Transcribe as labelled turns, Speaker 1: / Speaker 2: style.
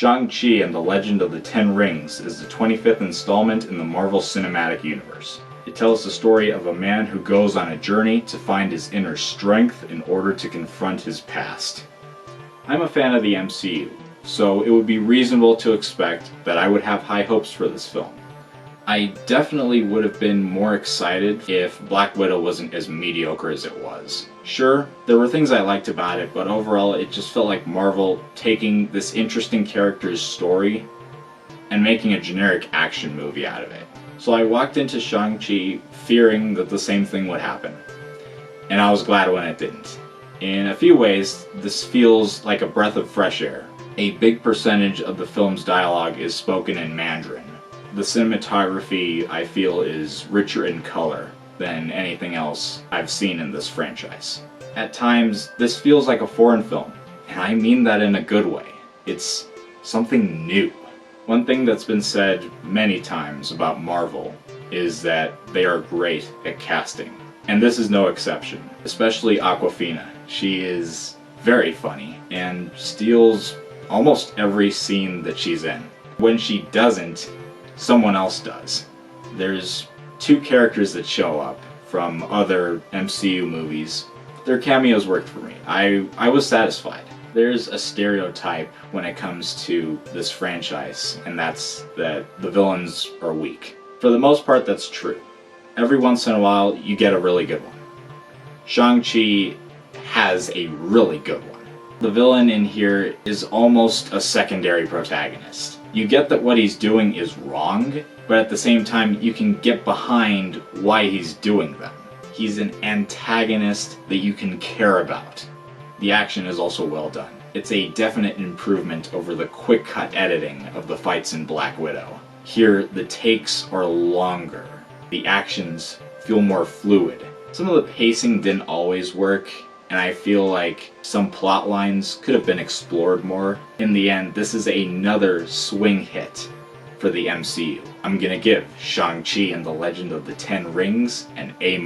Speaker 1: Shang-Chi and the Legend of the Ten Rings is the 25th installment in the Marvel Cinematic Universe. It tells the story of a man who goes on a journey to find his inner strength in order to confront his past. I'm a fan of the MCU, so it would be reasonable to expect that I would have high hopes for this film. I definitely would have been more excited if Black Widow wasn't as mediocre as it was. Sure, there were things I liked about it, but overall it just felt like Marvel taking this interesting character's story and making a generic action movie out of it. So I walked into Shang-Chi fearing that the same thing would happen, and I was glad when it didn't. In a few ways, this feels like a breath of fresh air. A big percentage of the film's dialogue is spoken in Mandarin. The cinematography, I feel, is richer in color than anything else I've seen in this franchise. At times, this feels like a foreign film, and I mean that in a good way. It's something new. One thing that's been said many times about Marvel is that they are great at casting, and this is no exception, especially Awkwafina. She is very funny and steals almost every scene that she's in. When she doesn't, someone else does. There's two characters that show up from other MCU movies. Their cameos worked for me. I was satisfied. There's a stereotype when it comes to this franchise, and that's that the villains are weak. For the most part, that's true. Every once in a while, you get a really good one. Shang-Chi has a really good one. The villain in here is almost a secondary protagonist. You get that what he's doing is wrong, but at the same time you can get behind why he's doing them. He's an antagonist that you can care about. The action is also well done. It's a definite improvement over the quick cut editing of the fights in Black Widow. Here, the takes are longer. The actions feel more fluid. Some of the pacing didn't always work, and I feel like some plot lines could have been explored more. In the end, this is another swing hit for the MCU. I'm gonna give Shang-Chi and the Legend of the Ten Rings an A-.